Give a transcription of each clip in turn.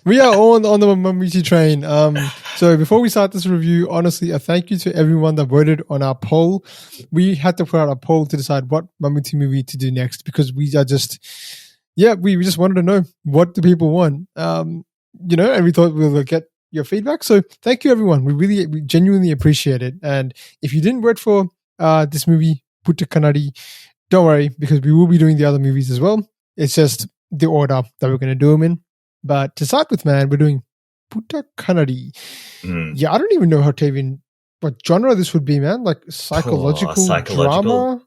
We are all on the Mammoootty train. So before we start this review, honestly, a thank you to everyone that voted on our poll. We had to put out a poll to decide what Mammoootty movie to do next because we are just, we just wanted to know what do people want. And we thought we would get your feedback. So thank you, everyone. We genuinely appreciate it. And if you didn't vote for this movie, Bhoothakkannadi, don't worry because we will be doing the other movies as well. It's just the order that we're going to do them in. But to start with, man, we're doing Bhoothakkannadi. Yeah, I don't even know what genre this would be, man. Like psychological drama?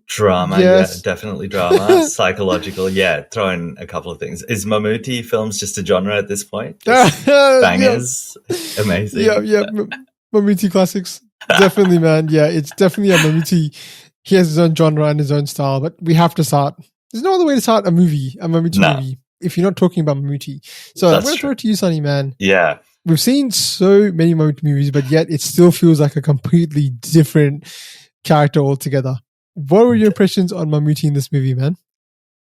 Drama, yes. Yeah, definitely drama. Psychological, yeah. Throw in a couple of things. Is Mammoootty films just a genre at this point? Just bangers? Yeah. Amazing. Yeah. Mammoootty classics. Definitely, man. Yeah, it's definitely a Mammoootty. He has his own genre and his own style, but we have to start. There's no other way to start a Mammoootty movie, if you're not talking about Mammoootty. So I'm going to throw it to you, Sunny, man. Yeah. We've seen so many Mammoootty movies, but yet it still feels like a completely different character altogether. What were your impressions on Mammoootty in this movie, man?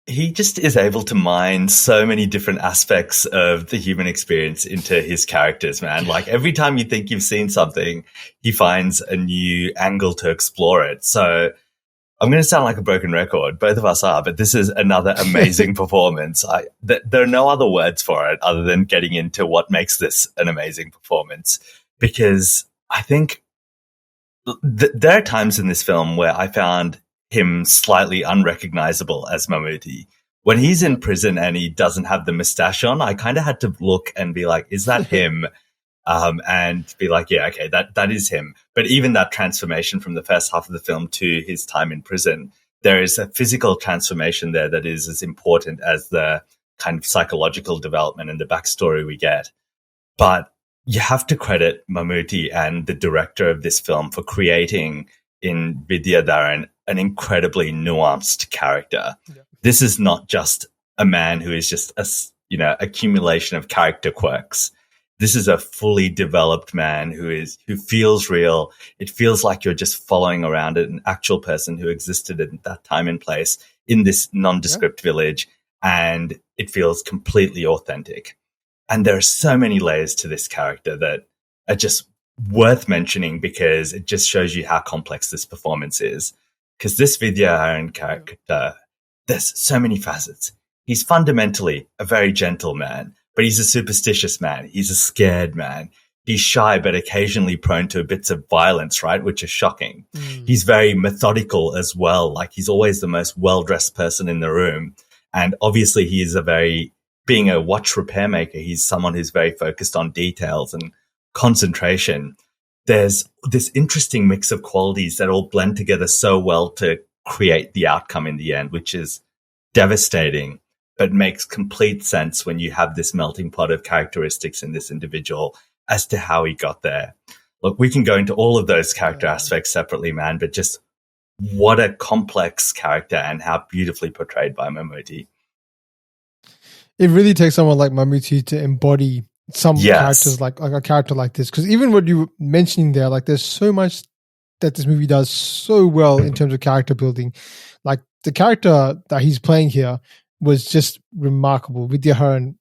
He just is able to mine so many different aspects of the human experience into his characters, man. Like every time you think you've seen something, he finds a new angle to explore it. So I'm going to sound like a broken record. Both of us are, but this is another amazing performance. There are no other words for it other than getting into what makes this an amazing performance. Because I think there are times in this film where I found him slightly unrecognizable as Mammoootty. When he's in prison and he doesn't have the mustache on, I kind of had to look and be like, is that him? And be like, yeah, okay, that is him. But even that transformation from the first half of the film to his time in prison, there is a physical transformation there that is as important as the kind of psychological development and the backstory we get. But you have to credit Mammoootty and the director of this film for creating in Vidyadharan an incredibly nuanced character. Yeah. This is not just a man who is just a accumulation of character quirks. This is a fully developed man who feels real. It feels like you're just following around an actual person who existed at that time and place in this nondescript village, and it feels completely authentic. And there are so many layers to this character that are just worth mentioning because it just shows you how complex this performance is. Because this Vidyadharan character, there's so many facets. He's fundamentally a very gentle man, but he's a superstitious man. He's a scared man. He's shy, but occasionally prone to bits of violence, right? Which is shocking. He's very methodical as well. Like he's always the most well-dressed person in the room. And obviously he is being a watch repair maker, he's someone who's very focused on details and concentration. There's this interesting mix of qualities that all blend together so well to create the outcome in the end, which is devastating, but makes complete sense when you have this melting pot of characteristics in this individual as to how he got there. Look, we can go into all of those character aspects separately, man, but just what a complex character and how beautifully portrayed by Mammoootty. It really takes someone like Mammoootty to embody some characters like a character like this. Because even what you were mentioning there, like there's so much that this movie does so well in terms of character building. Like the character that he's playing here was just remarkable. Vidyadharan,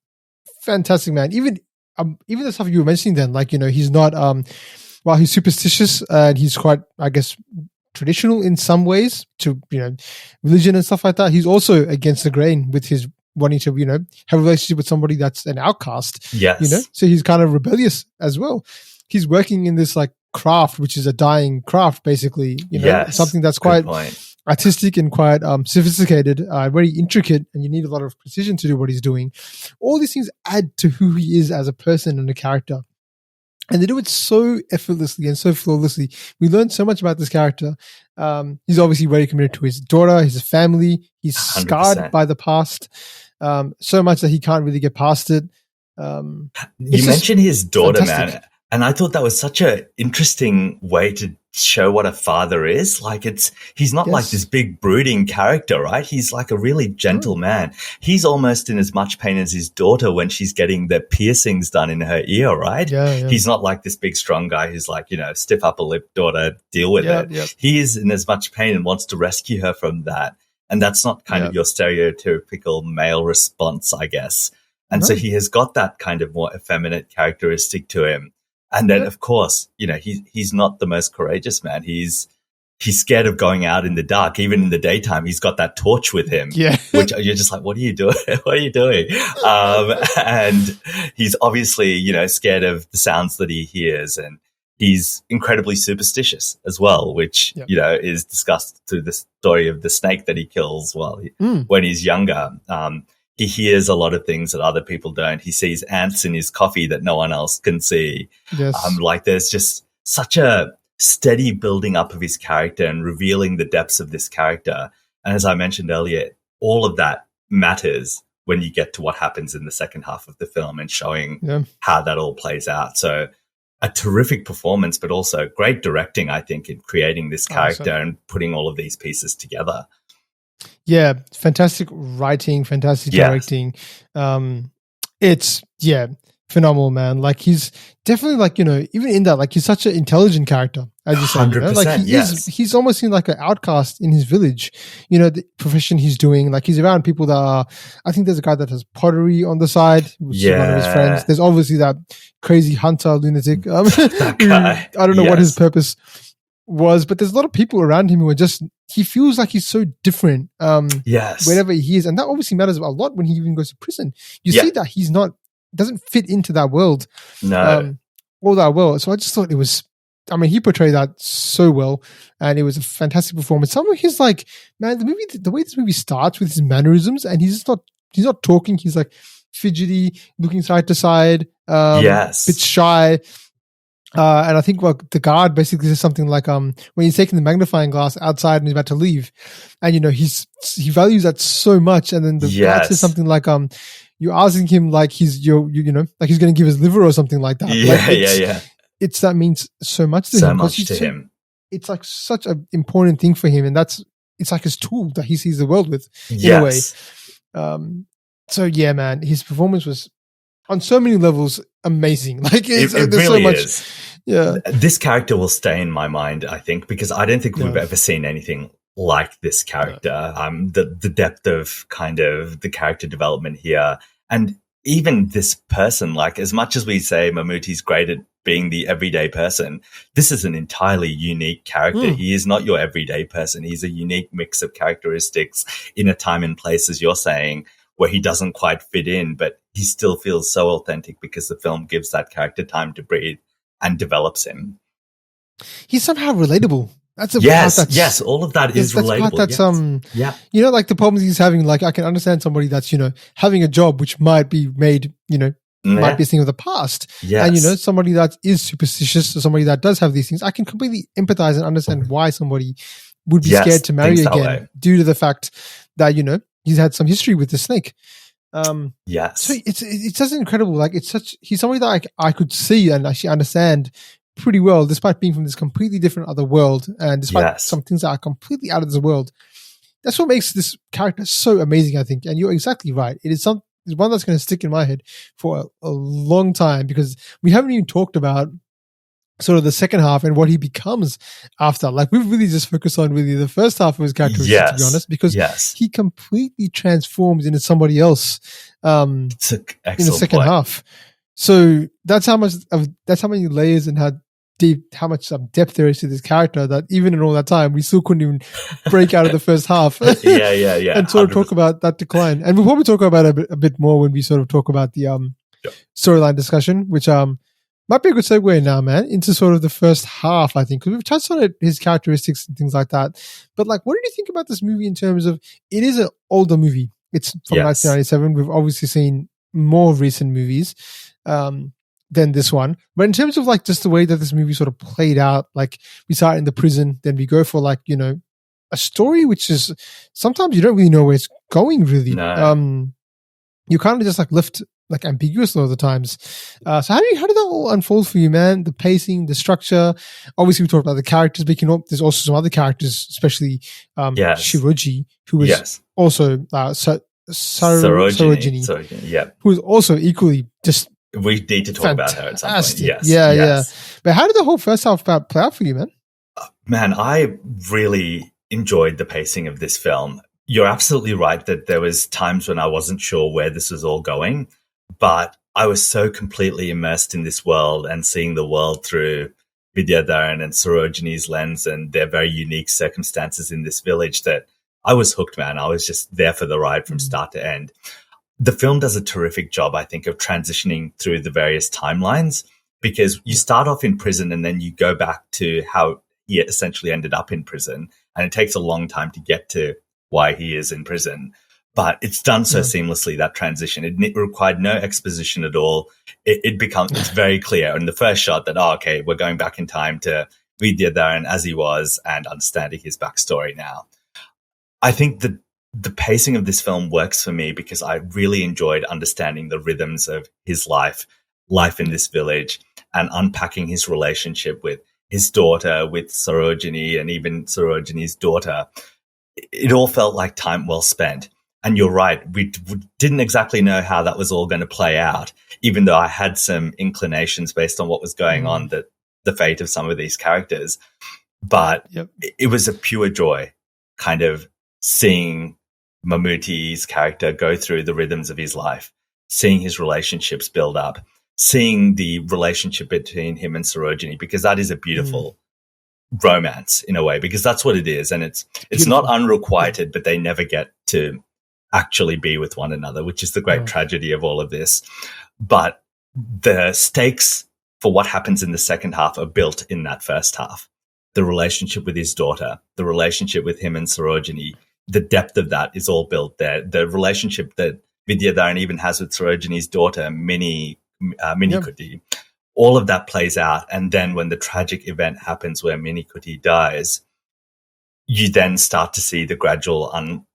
fantastic man. Even the stuff you were mentioning then, like, he's not, he's superstitious and he's quite, I guess, traditional in some ways to, religion and stuff like that. He's also against the grain with his wanting to, have a relationship with somebody that's an outcast. Yes. So he's kind of rebellious as well. He's working in this like craft, which is a dying craft, basically, something that's quite artistic and quite sophisticated, very intricate, and you need a lot of precision to do what he's doing. All these things add to who he is as a person and a character. And they do it so effortlessly and so flawlessly. We learn so much about this character. He's obviously very committed to his daughter, his family. He's 100%. Scarred by the past, so much that he can't really get past it. You mentioned his daughter, fantastic. Man. And I thought that was such an interesting way to show what a father is. Like he's not like this big brooding character, right? He's like a really gentle man. He's almost in as much pain as his daughter when she's getting the piercings done in her ear, right? Yeah. He's not like this big strong guy who's like, stiff upper lip, daughter, deal with it. Yep. He is in as much pain and wants to rescue her from that. And that's not kind of your stereotypical male response, I guess. And so he has got that kind of more effeminate characteristic to him. And then, of course, he's not the most courageous man. He's scared of going out in the dark. Even in the daytime, he's got that torch with him, which you're just like, what are you doing? What are you doing? And he's obviously, scared of the sounds that he hears. And he's incredibly superstitious as well, which, is discussed through the story of the snake that he kills when he's younger. He hears a lot of things that other people don't. He sees ants in his coffee that no one else can see. Yes. There's just such a steady building up of his character and revealing the depths of this character. And as I mentioned earlier, all of that matters when you get to what happens in the second half of the film and showing how that all plays out. So a terrific performance, but also great directing, I think, in creating this character and putting all of these pieces together. Yeah, fantastic writing, fantastic directing. It's phenomenal, man. Like, he's definitely like, even in that, like, he's such an intelligent character, as you say. 100%, like he's almost seen like an outcast in his village, the profession he's doing. Like, he's around people that are, I think there's a guy that has pottery on the side, which is one of his friends. There's obviously that crazy hunter lunatic. That guy. I don't know what his purpose was, but there's a lot of people around him who are just, he feels like he's so different wherever he is. And that obviously matters a lot when he even goes to prison. You see that he's doesn't fit into that world all that well. So I just thought he portrayed that so well, and it was a fantastic performance. Some of his, like, man, the way this movie starts with his mannerisms, and he's not talking, he's like fidgety, looking side to side, bit shy. And I think the guard basically says something like, when he's taking the magnifying glass outside and he's about to leave, and he values that so much, and then the guard says something like, you're asking him like he's like he's going to give his liver or something like that. It's that means so much to him. It's like such an important thing for him, and it's like his tool that he sees the world with in a way. So yeah, man, his performance was on so many levels amazing. Like, it there's really so much. Is. Yeah, this character will stay in my mind, I think, because I don't think we've ever seen anything like this character. The depth of kind of the character development here, and even this person. Like, as much as we say Mammootty's great at being the everyday person, this is an entirely unique character. He is not your everyday person. He's a unique mix of characteristics in a time and place, as you're saying, where he doesn't quite fit in, but he still feels so authentic because the film gives that character time to breathe and develops him. He's somehow relatable. That's yes, all of that is relatable. That's like the problems he's having. Like, I can understand somebody that's having a job which might be made might be a thing of the past. Yes. And somebody that is superstitious or somebody that does have these things, I can completely empathize and understand why somebody would be scared to marry again due to the fact that he's had some history with the snake. So it's just incredible. Like, he's somebody that I could see and actually understand pretty well, despite being from this completely different other world, and despite some things that are completely out of this world. That's what makes this character so amazing, I think. And you're exactly right. It's one that's going to stick in my head for a long time, because we haven't even talked about sort of the second half and what he becomes after. Like, we've really just focused on really the first half of his characteristics, to be honest, because he completely transforms into somebody else in the second half. So that's how many layers and how much depth there is to this character, that even in all that time, we still couldn't even break out of the first half. And sort of 100%. Talk about that decline. And we'll probably talk about it a bit more when we sort of talk about the storyline discussion, which might be a good segue now, man, into sort of the first half, I think, because we've touched on it, his characteristics and things like that. But like, what did you think about this movie in terms of, it is an older movie. It's from 1997. We've obviously seen more recent movies than this one. But in terms of like just the way that this movie sort of played out, like, we start in the prison, then we go for like, a story which is, sometimes you don't really know where it's going really. No. You kind of just like left like ambiguous a lot of the times. So how did that all unfold for you, man? The pacing, the structure. Obviously, we talked about the characters, but there's also some other characters, especially Shiroji, who was also Sarojini, who is also equally just. We need to talk about her at some point. Yes. Yeah. But how did the whole first half play out for you, man? Man, I really enjoyed the pacing of this film. You're absolutely right that there was times when I wasn't sure where this was all going. but I was so completely immersed in this world and seeing the world through Vidyadharan and Sarojini's lens and their very unique circumstances in this village that I was hooked, man. I was just there for the ride from start to end. The film does a terrific job, I think, of transitioning through the various timelines, because you start off in prison and then you go back to how he essentially ended up in prison. And it takes a long time to get to why he is in prison. But it's done so seamlessly, that transition. It required no exposition at all. It's very clear in the first shot that, okay, we're going back in time to Vidyadharan as he was and understanding his backstory now. I think the pacing of this film works for me because I really enjoyed understanding the rhythms of his life in this village, and unpacking his relationship with his daughter, with Sarojini, and even Sarojini's daughter. It all felt like time well spent. And you're right, we didn't exactly know how that was all going to play out, even though I had some inclinations based on what was going on, that the fate of some of these characters. But it was a pure joy, kind of seeing Mammootty's character go through the rhythms of his life, seeing his relationships build up, seeing the relationship between him and Sarojini, because that is a beautiful romance in a way, because that's what it is. And it's not unrequited, but they never get to actually be with one another, which is the great tragedy of all of this. But the stakes for what happens in the second half are built in that first half. The relationship with his daughter, the relationship with him and Sarojini, the depth of that is all built there. The relationship that Vidyadharan even has with Sarojini's daughter, Mammoootty, all of that plays out. And then when the tragic event happens where Mammoootty dies, you then start to see the gradual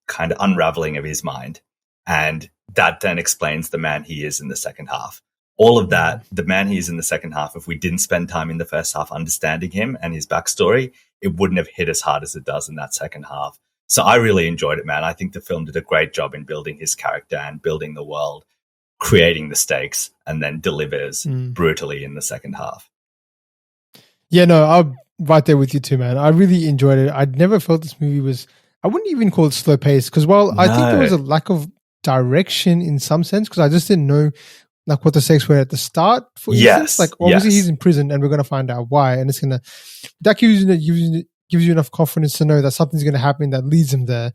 kind of unraveling of his mind. And that then explains the man he is in the second half. All of that, the man he is in the second half, if we didn't spend time in the first half understanding him and his backstory, it wouldn't have hit as hard as it does in that second half. So I really enjoyed it, man. I think the film did a great job in building his character and building the world, creating the stakes, and then delivers brutally in the second half. Yeah, no, I'm right there with you too, man. I really enjoyed it. I'd never felt this movie was, I wouldn't even call it slow paced, because I think there was a lack of direction in some sense, because I just didn't know like what the stakes were at the start. For instance, like obviously he's in prison and we're going to find out why, and it's going to, that gives you enough confidence to know that something's going to happen that leads him there.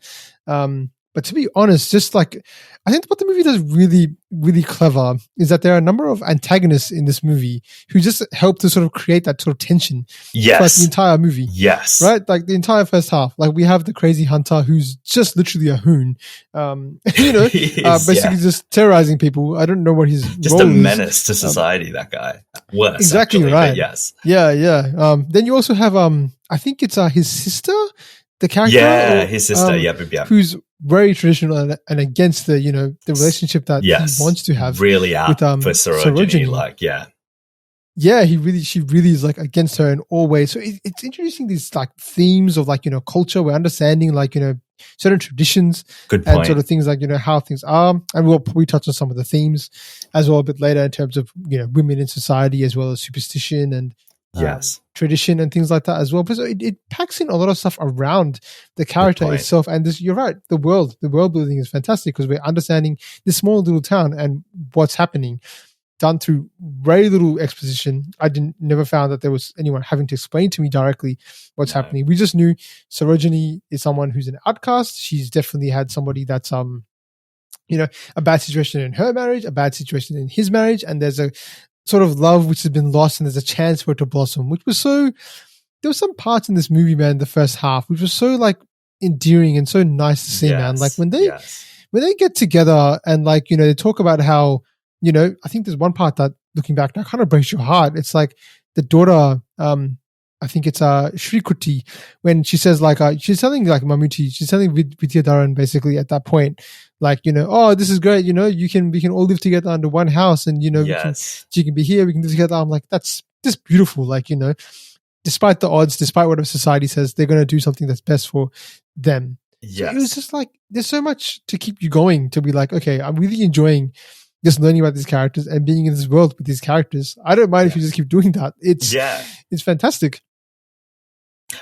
But to be honest, just like, I think what the movie does really, really clever is that there are a number of antagonists in this movie who just help to sort of create that sort of tension throughout the entire movie. Yes. Right? Like the entire first half. Like we have the crazy hunter who's just literally a hoon. Basically just terrorizing people. I don't know what his just role a menace to society, that guy. Worse. Exactly, actually, right. Yes. Yeah. Then you also have, I think it's his sister, the character. Yeah, his sister. Who's very traditional and against the the relationship that he wants to have, really out with for Sarojini, she really is like against her in all ways. So it's introducing these like themes of like culture, we're understanding like certain traditions and sort of things like how things are, and we'll probably touch on some of the themes as well a bit later in terms of women in society as well as superstition and tradition and things like that as well. But so it packs in a lot of stuff around the character itself. And this, you're right, the world building is fantastic because we're understanding this small little town and what's happening, done through very little exposition. I never found that there was anyone having to explain to me directly what's happening. We just knew Sarojini is someone who's an outcast. She's definitely had somebody that's a bad situation in her marriage, a bad situation in his marriage, and there's a sort of love which has been lost and there's a chance for it to blossom, which was so, there were some parts in this movie, man, the first half, which was so like endearing and so nice to see, man. Like when they get together and like, they talk about how, I think there's one part that looking back that kind of breaks your heart. It's like the daughter, I think it's Shrikuti, when she says like, she's telling like Mammoootty, she's telling Vidyadharan basically at that point, like, oh, this is great, we can all live together under one house and, she can be here, we can live together. I'm like, that's just beautiful. Like, despite the odds, despite whatever society says, they're going to do something that's best for them. So it was just like, there's so much to keep you going to be like, okay, I'm really enjoying just learning about these characters and being in this world with these characters. I don't mind if you just keep doing that. It's fantastic.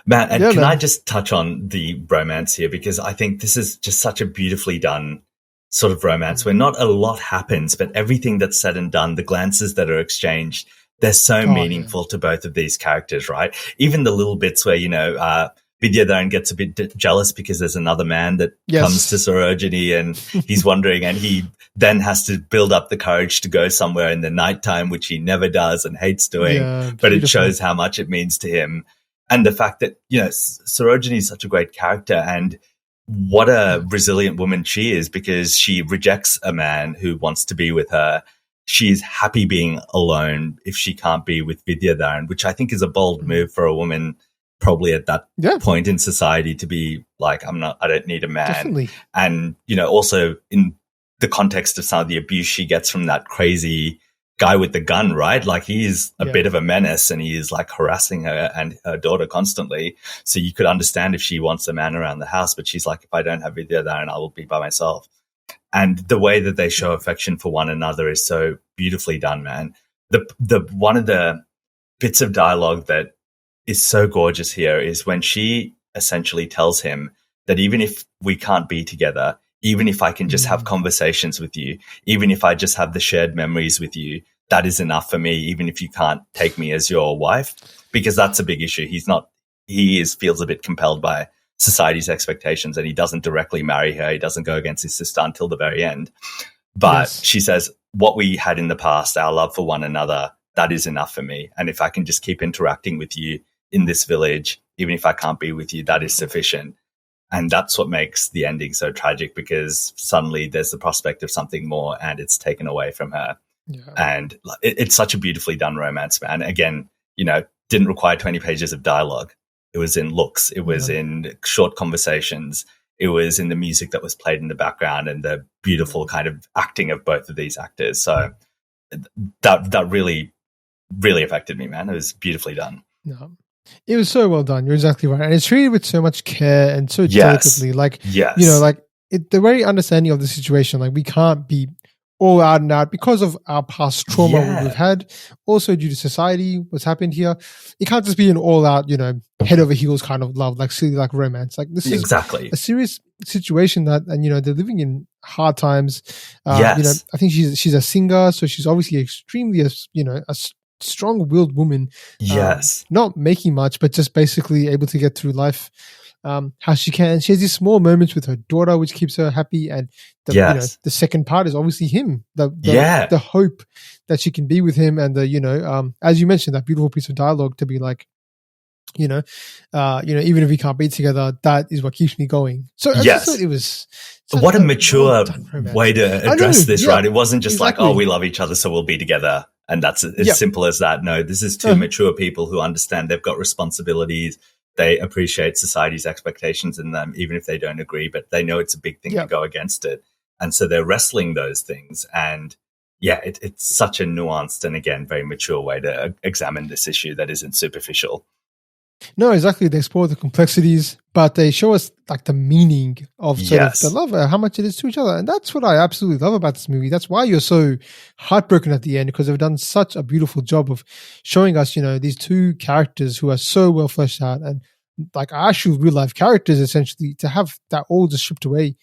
Man, and can I just touch on the romance here? Because I think this is just such a beautifully done sort of romance where not a lot happens, but everything that's said and done, the glances that are exchanged, they're so meaningful to both of these characters, right? Even the little bits where, Vidyadharan gets a bit jealous because there's another man that comes to Sarojini and he's wondering, and he then has to build up the courage to go somewhere in the nighttime, which he never does and hates doing, but it shows how much it means to him. And the fact that, Sarojini is such a great character, and what a resilient woman she is, because she rejects a man who wants to be with her. She's happy being alone if she can't be with Vidyadharan, which I think is a bold move for a woman probably at that point in society, to be like, I don't need a man. Definitely. And, also in the context of some of the abuse she gets from that crazy guy with the gun, right? Like, he is a bit of a menace, and he is like harassing her and her daughter constantly. So you could understand if she wants a man around the house, but she's like, if I don't have Vidyadharan, I will be by myself. And the way that they show affection for one another is so beautifully done, man. The one of the bits of dialogue that is so gorgeous here is when she essentially tells him that even if we can't be together, even if I can just have conversations with you, even if I just have the shared memories with you, that is enough for me, even if you can't take me as your wife, because that's a big issue. He feels a bit compelled by society's expectations, and he doesn't directly marry her. He doesn't go against his sister until the very end. But she says, what we had in the past, our love for one another, that is enough for me. And if I can just keep interacting with you in this village, even if I can't be with you, that is sufficient. And that's what makes the ending so tragic, because suddenly there's the prospect of something more and it's taken away from her. Yeah. And it's such a beautifully done romance, man. Again, didn't require 20 pages of dialogue. It was in looks. It was in short conversations. It was in the music that was played in the background and the beautiful kind of acting of both of these actors. So that really, really affected me, man. It was beautifully done. Yeah. It was so well done. You're exactly right. And it's treated with so much care and so delicately. The very understanding of the situation. Like, we can't be all out and out because of our past trauma we've had. Also due to society, what's happened here. It can't just be an all out, head over heels kind of love, like silly, like romance. Like, this is a serious situation that, and they're living in hard times. I think she's a singer, so she's obviously extremely, a strong-willed woman. Not making much, but just basically able to get through life how she can. She has these small moments with her daughter, which keeps her happy. And the second part is obviously him. The hope that she can be with him, and as you mentioned, that beautiful piece of dialogue to be like, even if we can't be together, that is what keeps me going. So I just thought it was what a mature way to address this, right? It wasn't just like, oh, we love each other, so we'll be together. And that's as simple as that. No, this is two mature people who understand they've got responsibilities. They appreciate society's expectations in them, even if they don't agree, but they know it's a big thing to go against it. And so they're wrestling those things. And it's such a nuanced and, again, very mature way to examine this issue that isn't superficial. No, exactly. They explore the complexities, but they show us like the meaning of sort of the love, how much it is to each other. And that's what I absolutely love about this movie. That's why you're so heartbroken at the end, because they've done such a beautiful job of showing us, these two characters who are so well fleshed out and like actual real life characters, essentially, to have that all just stripped away.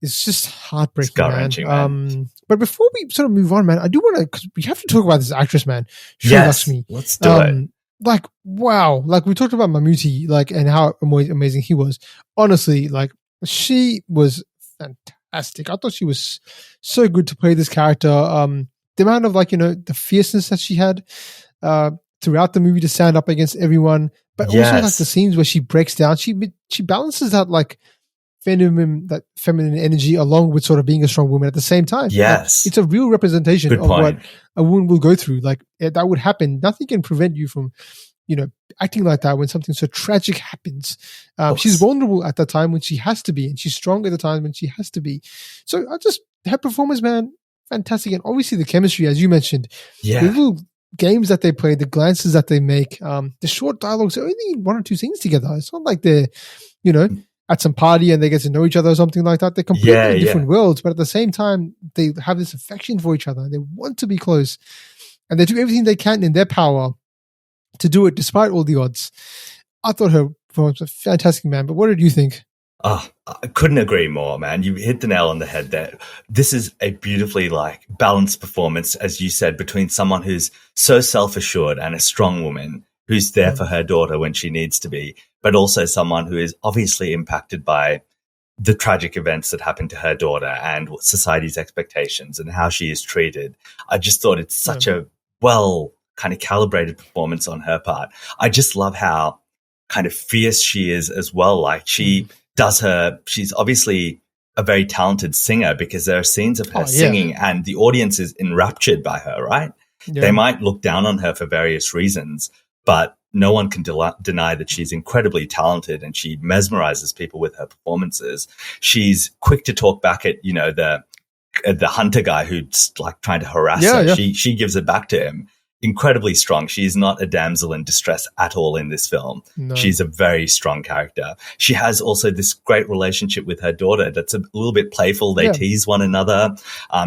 It's just heartbreaking, man. But before we sort of move on, man, I do want to, because we have to talk about this actress, man. Sreelakshmi. Let's do it. Like, wow. Like, we talked about Mammoootty, like, and how amazing he was. Honestly, like, she was fantastic. I thought she was so good to play this character. The amount of, like, the fierceness that she had throughout the movie to stand up against everyone, but also, like, the scenes where she breaks down. She balances that, like, feminine energy along with sort of being a strong woman at the same time. Yes. Like, it's a real representation of what a woman will go through. Like, that would happen. Nothing can prevent you from, acting like that when something so tragic happens. She's vulnerable at the time when she has to be, and she's strong at the time when she has to be. So her performance, man, fantastic. And obviously the chemistry, as you mentioned, the little games that they play, the glances that they make, the short dialogues, they're only one or two scenes together. It's not like they're, at some party and they get to know each other or something like that. They're completely different worlds, but at the same time, they have this affection for each other and they want to be close, and they do everything they can in their power to do it despite all the odds. I thought her performance was fantastic, man. But what did you think? Oh, I couldn't agree more, man. You hit the nail on the head there. This is a beautifully like balanced performance, as you said, between someone who's so self-assured and a strong woman who's there for her daughter when she needs to be, but also someone who is obviously impacted by the tragic events that happened to her daughter and society's expectations and how she is treated. I just thought it's such a well kind of calibrated performance on her part. I just love how kind of fierce she is as well. Like she's obviously a very talented singer because there are scenes of her singing and the audience is enraptured by her, right? Yeah. They might look down on her for various reasons, but no one can deny that she's incredibly talented and she mesmerizes people with her performances. She's quick to talk back at, the hunter guy who's like trying to harass her. Yeah. She gives it back to him. Incredibly strong. She's not a damsel in distress at all in this film. No. She's a very strong character. She has also this great relationship with her daughter that's a little bit playful. They tease one another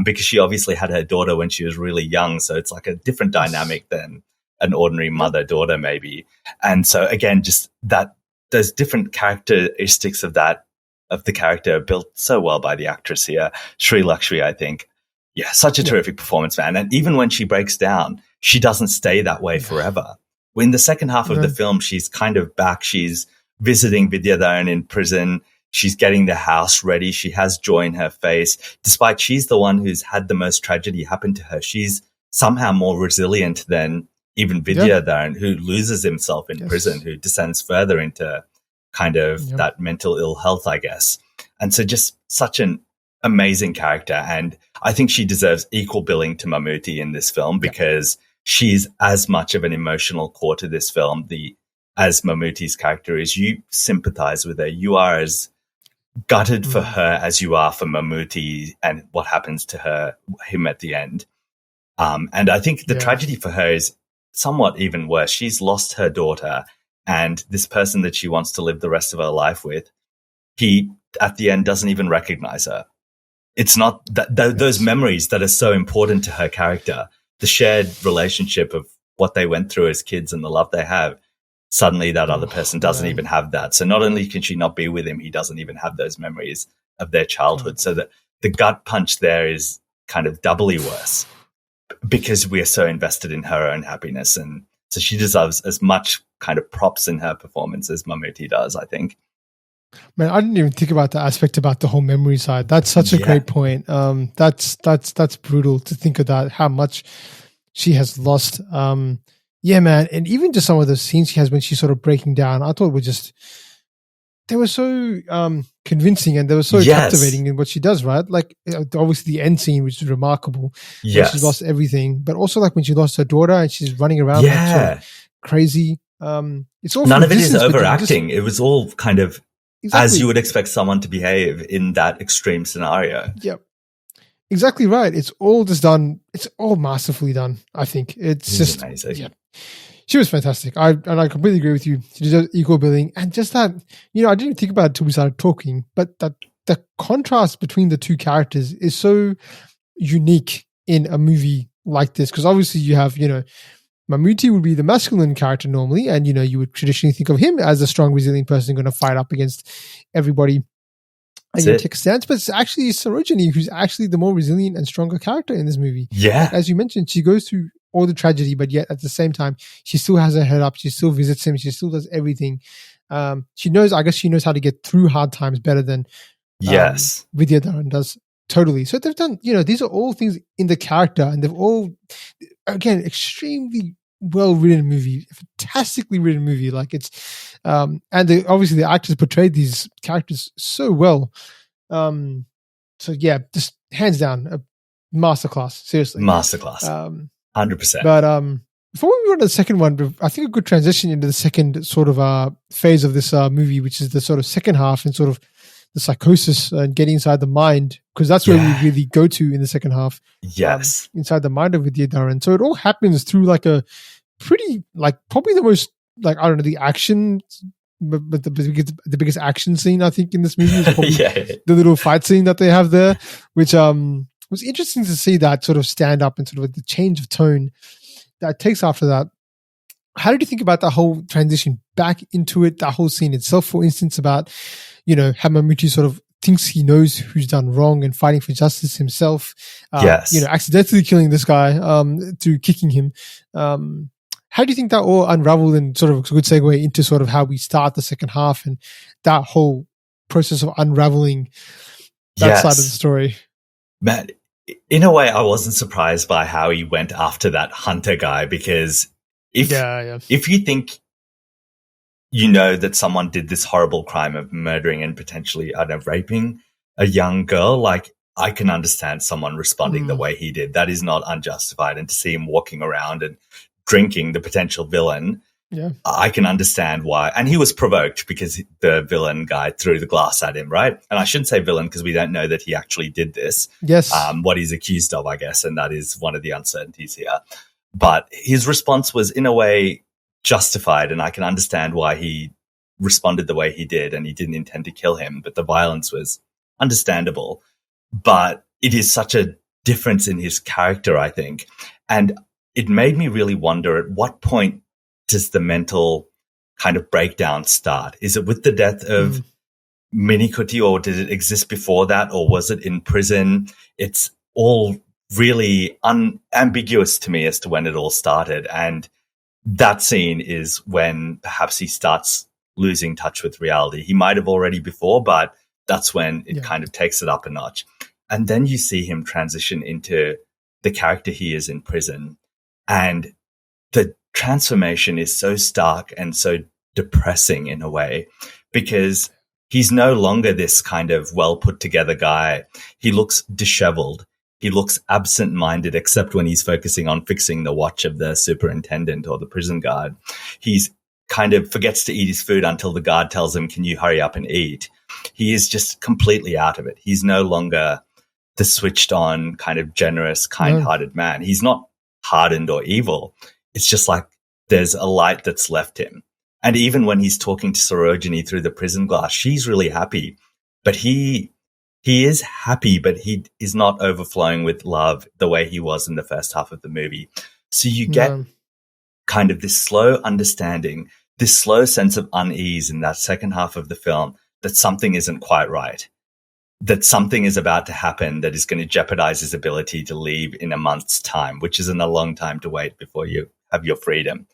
because she obviously had her daughter when she was really young. So it's like a different dynamic than an ordinary mother-daughter maybe. And so again, just that those different characteristics of the character are built so well by the actress here, Sreelakshmi, I think. Yeah, such a terrific performance, man. And even when she breaks down, she doesn't stay that way forever. In the second half of the film, she's kind of back. She's visiting Vidyadharan in prison. She's getting the house ready. She has joy in her face. Despite she's the one who's had the most tragedy happen to her, she's somehow more resilient than even Vidyadharan, who loses himself in prison, who descends further into kind of that mental ill health, I guess. And so just such an amazing character. And I think she deserves equal billing to Mammooty in this film because she's as much of an emotional core to this film as Mammootty's character is. You sympathize with her. You are as gutted for her as you are for Mammooty and what happens to him at the end. And I think the tragedy for her is somewhat even worse. She's lost her daughter, and this person that she wants to live the rest of her life with, he at the end doesn't even recognize her. It's not that those memories that are so important to her character, the shared relationship of what they went through as kids and the love they have, suddenly that other person doesn't even have that. So not only can she not be with him, he doesn't even have those memories of their childhood. So that the gut punch there is kind of doubly worse because we are so invested in her own happiness. And so she deserves as much kind of props in her performance as Mammooty does, I think. Man, I didn't even think about the aspect about the whole memory side. That's such a great point. That's brutal to think of that, how much she has lost. Yeah, man. And even just some of the scenes she has when she's sort of breaking down, I thought they were so convincing and they were so captivating in what she does, right? Like obviously the end scene, which is remarkable. Yes. She's lost everything, but also like when she lost her daughter and she's running around like sort of crazy. It's all none of it is overacting. It was all kind of as you would expect someone to behave in that extreme scenario. Yep. Exactly right. It's all just done. It's all masterfully done. I think it's just amazing. Yeah. She was fantastic. I completely agree with you. She deserves equal billing. And just that, I didn't think about it until we started talking, but that the contrast between the two characters is so unique in a movie like this. Because obviously you have, Mammooty would be the masculine character normally, and you would traditionally think of him as a strong, resilient person going to fight up against everybody and take a stance. But it's actually Sarojini who's actually the more resilient and stronger character in this movie. Yeah, like, as you mentioned, she goes through all the tragedy, but yet at the same time, she still has her head up. She still visits him. She still does everything. She knows how to get through hard times better than Vidyadharan does. Totally. So they've done. These are all things in the character, and they've all, again, extremely well written movie, fantastically written movie. Like it's, and obviously the actors portrayed these characters so well. So yeah, just hands down, a masterclass. Seriously, masterclass. 100%. But before we move on to the second one, I think a good transition into the second sort of phase of this movie, which is the sort of second half and sort of the psychosis and getting inside the mind, because that's where we really go to in the second half. Yes. Inside the mind of Vidyadharan. So it all happens through like a pretty, like probably the most, like, I don't know, the action, but the biggest action scene I think in this movie is probably the little fight scene that they have there, which was interesting to see that sort of stand up and sort of the change of tone that takes after that. How did you think about that whole transition back into it, that whole scene itself, for instance, about, how Mammootty sort of thinks he knows who's done wrong and fighting for justice himself. Yes. Accidentally killing this guy through kicking him. How do you think that all unraveled, and sort of a good segue into sort of how we start the second half and that whole process of unraveling that side of the story? Man, in a way, I wasn't surprised by how he went after that hunter guy, because if you think you know that someone did this horrible crime of murdering and potentially, raping a young girl, like, I can understand someone responding the way he did. That is not unjustified. And to see him walking around and drinking the potential villain, I can understand why. And he was provoked because the villain guy threw the glass at him, right? And I shouldn't say villain because we don't know that he actually did this. Yes. What he's accused of, I guess, and that is one of the uncertainties here. But his response was, in a way, justified, and I can understand why he responded the way he did, and he didn't intend to kill him, but the violence was understandable. But it is such a difference in his character, I think. And it made me really wonder, at what point does the mental kind of breakdown start? Is it with the death of Mammoootty, or did it exist before that, or was it in prison? It's all really unambiguous to me as to when it all started. And that scene is when perhaps he starts losing touch with reality. He might have already before, but that's when it kind of takes it up a notch. And then you see him transition into the character he is in prison. And the transformation is so stark and so depressing in a way, because he's no longer this kind of well put together guy. He looks disheveled. He looks absent-minded, except when he's focusing on fixing the watch of the superintendent or the prison guard. He's kind of forgets to eat his food until the guard tells him, "Can you hurry up and eat?" He is just completely out of it. He's no longer the switched on, kind of generous, kind-hearted man. He's not hardened or evil. It's just like there's a light that's left him. And even when he's talking to Sarojini through the prison glass, she's really happy. But he is happy, but he is not overflowing with love the way he was in the first half of the movie. So you get kind of this slow understanding, this slow sense of unease in that second half of the film, that something isn't quite right, that something is about to happen that is going to jeopardize his ability to leave in a month's time, which isn't a long time to wait before you have your freedom.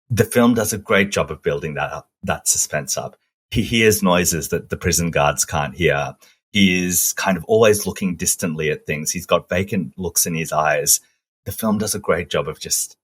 The film does a great job of building that up, that suspense up. He hears noises that the prison guards can't hear. He is kind of always looking distantly at things. He's got vacant looks in his eyes. The film does a great job of just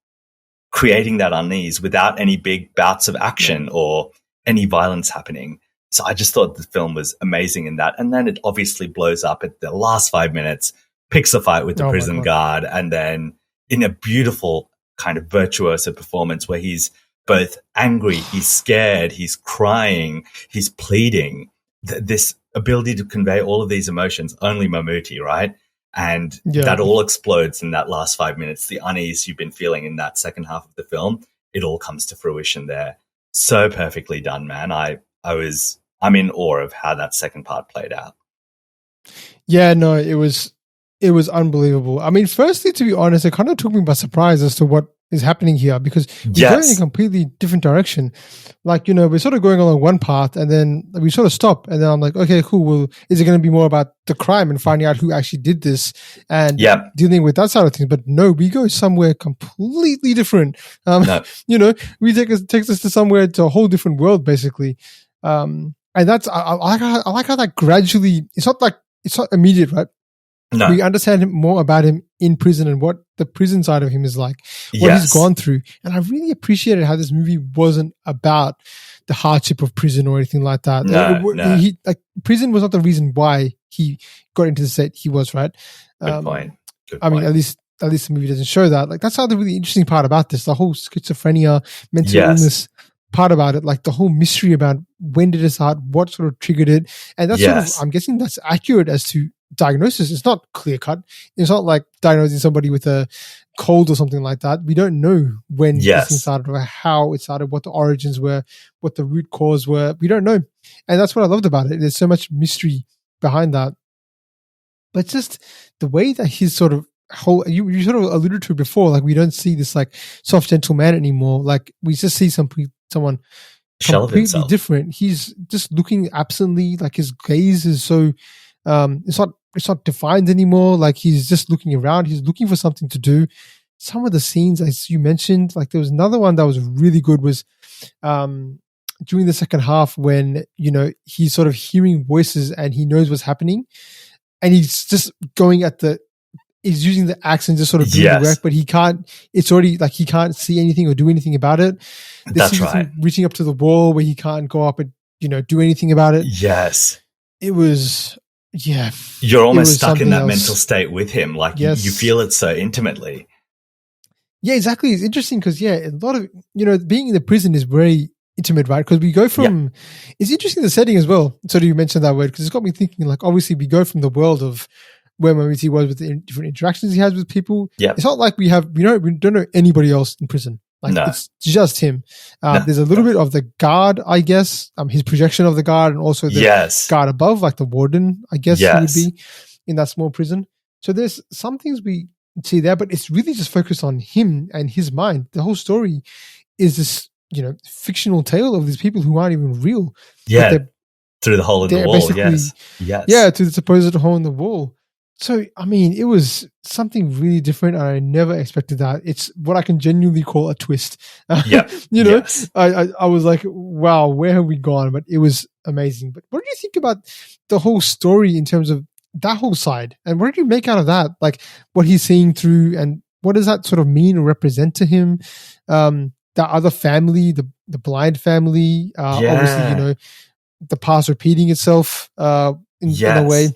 creating that unease without any big bouts of action or any violence happening. So I just thought the film was amazing in that. And then it obviously blows up at the last 5 minutes, picks a fight with the prison guard, and then in a beautiful kind of virtuoso performance where he's both angry, he's scared, he's crying, he's pleading. This ability to convey all of these emotions, only Mammoootty, right? And that all explodes in that last 5 minutes. The unease you've been feeling in that second half of the film, it all comes to fruition there. So perfectly done, man. I'm in awe of how that second part played out. Yeah, no, it was unbelievable. I mean, firstly, to be honest, it kind of took me by surprise as to what is happening here, because we're going in a completely different direction. Like, we're sort of going along one path and then we sort of stop, and then I'm like, okay, cool. Well, is it going to be more about the crime and finding out who actually did this and dealing with that side of things? But no, we go somewhere completely different. We takes us to somewhere, to a whole different world, basically. And that's, I like how that gradually, it's not immediate, right? No. We understand more about him in prison and what the prison side of him is like, what he's gone through. And I really appreciated how this movie wasn't about the hardship of prison or anything like that. No. Prison was not the reason why he got into the state he was, right? Good point. I mean, at least the movie doesn't show that. Like, that's how the really interesting part about this, the whole schizophrenia, mental illness part about it, like the whole mystery about when did it start, what sort of triggered it. And that's sort of, I'm guessing that's accurate as to diagnosis. It's not clear cut. It's not like diagnosing somebody with a cold or something like that. We don't know when this thing started or how it started, what the origins were, what the root cause were. We don't know. And that's what I loved about it. There's so much mystery behind that. But just the way that his sort of whole, you sort of alluded to it before, like we don't see this like soft, gentle man anymore. Like we just see someone shell of completely himself. different. He's just looking absently, like his gaze is so it's not defined anymore. Like he's just looking around. He's looking for something to do. Some of the scenes, as you mentioned, like there was another one that was really good was during the second half when, he's sort of hearing voices and he knows what's happening. And he's just going he's using the accent, just sort of doing the work, but he can't, it's already like he can't see anything or do anything about it. That's right. Reaching up to the wall where he can't go up and, do anything about it. Yes. It was, yeah. You're almost stuck in that mental state with him. Like you feel it so intimately. Yeah, exactly. It's interesting because, a lot of, being in the prison is very intimate, right? Because we go from, it's interesting the setting as well. So you mentioned that word because it's got me thinking, like, obviously we go from the world of where Mammoootty was with the different interactions he has with people. Yeah. It's not like we don't know anybody else in prison. Like it's just him. There's a little bit of the guard, I guess, his projection of the guard and also the guard above, like the warden, I guess he would be in that small prison. So there's some things we see there, but it's really just focused on him and his mind. The whole story is this, fictional tale of these people who aren't even real. Yeah. Through the hole in the wall. Yes. Yeah, through the supposed hole in the wall. So, I mean, it was something really different. And I never expected that. It's what I can genuinely call a twist. Yeah. I was like, wow, where have we gone? But it was amazing. But what did you think about the whole story in terms of that whole side? And what did you make out of that? Like what he's seeing through and what does that sort of mean or represent to him? The other family, the blind family, obviously, the past repeating itself in a way.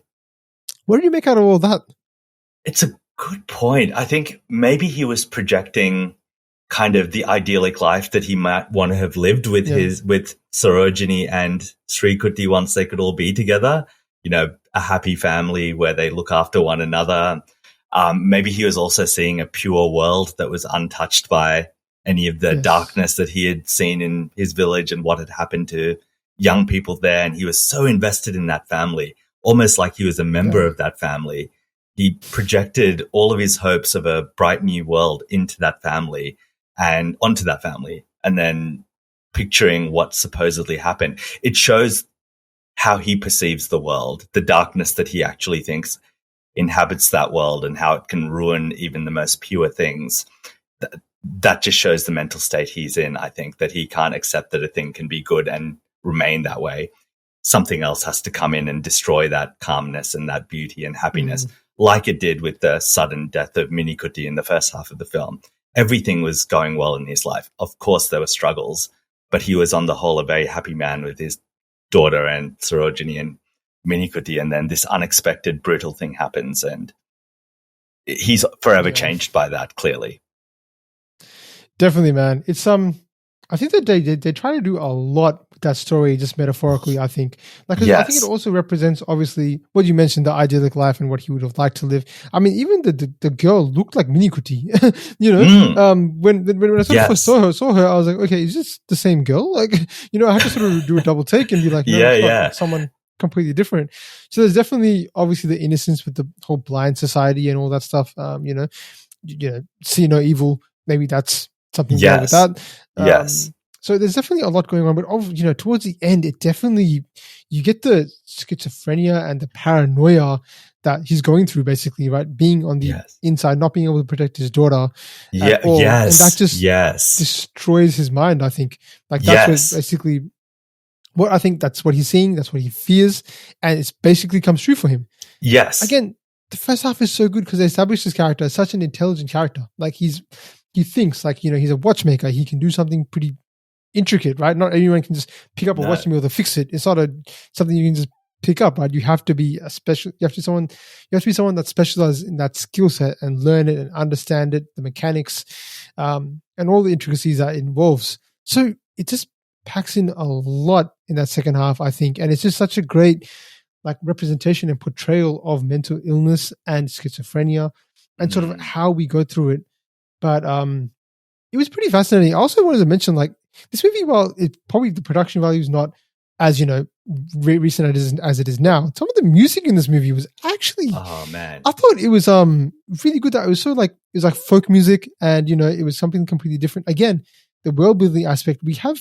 What did you make out of all that? It's a good point. I think maybe he was projecting kind of the idyllic life that he might want to have lived with with Sarojini and Srikutti once they could all be together. A happy family where they look after one another. Maybe he was also seeing a pure world that was untouched by any of the darkness that he had seen in his village and what had happened to young people there. And he was so invested in that family, almost like he was a member of that family. He projected all of his hopes of a bright new world into that family and onto that family, and then picturing what supposedly happened. It shows how he perceives the world, the darkness that he actually thinks inhabits that world and how it can ruin even the most pure things. That just shows the mental state he's in, I think, that he can't accept that a thing can be good and remain that way. Something else has to come in and destroy that calmness and that beauty and happiness, like it did with the sudden death of Minikutty in the first half of the film. Everything was going well in his life. Of course, there were struggles, but he was on the whole a very happy man with his daughter and Sarojini and Minikutty, and then this unexpected brutal thing happens, and he's forever changed by that, clearly. Definitely, man. It's I think that they try to do a lot with that story, just metaphorically, I think. I think it also represents, obviously, what you mentioned, the idyllic life and what he would have liked to live. I mean, even the girl looked like Minikutty, When I first saw her, I was like, okay, is this the same girl? Like, I had to sort of do a double take and be like, no, it's not someone completely different. So there's definitely, obviously, the innocence with the whole blind society and all that stuff. See no evil. Maybe that's something wrong with that. So there's definitely a lot going on, but towards the end, it definitely, you get the schizophrenia and the paranoia that he's going through, basically, right? Being on the inside, not being able to protect his daughter at all. And that just destroys his mind, I think. Like that's what basically, what I think that's what he's seeing, that's what he fears, and it's basically comes true for him. Yes. Again, the first half is so good because they established his character as such an intelligent character. Like he thinks like, he's a watchmaker. He can do something pretty intricate, right? Not anyone can just pick up a watch and be able to fix it. It's not something you can just pick up, right? You have to be you have to be someone that specializes in that skill set and learn it and understand it, the mechanics, and all the intricacies that it involves. So it just packs in a lot in that second half, I think. And it's just such a great like representation and portrayal of mental illness and schizophrenia and sort of how we go through it. But it was pretty fascinating. I also wanted to mention, like, this movie, while it probably the production value is not as recent as it is now, some of the music in this movie was actually, oh man, I thought it was really good. That it was so like, it was like folk music, and it was something completely different. Again, the world building aspect. We have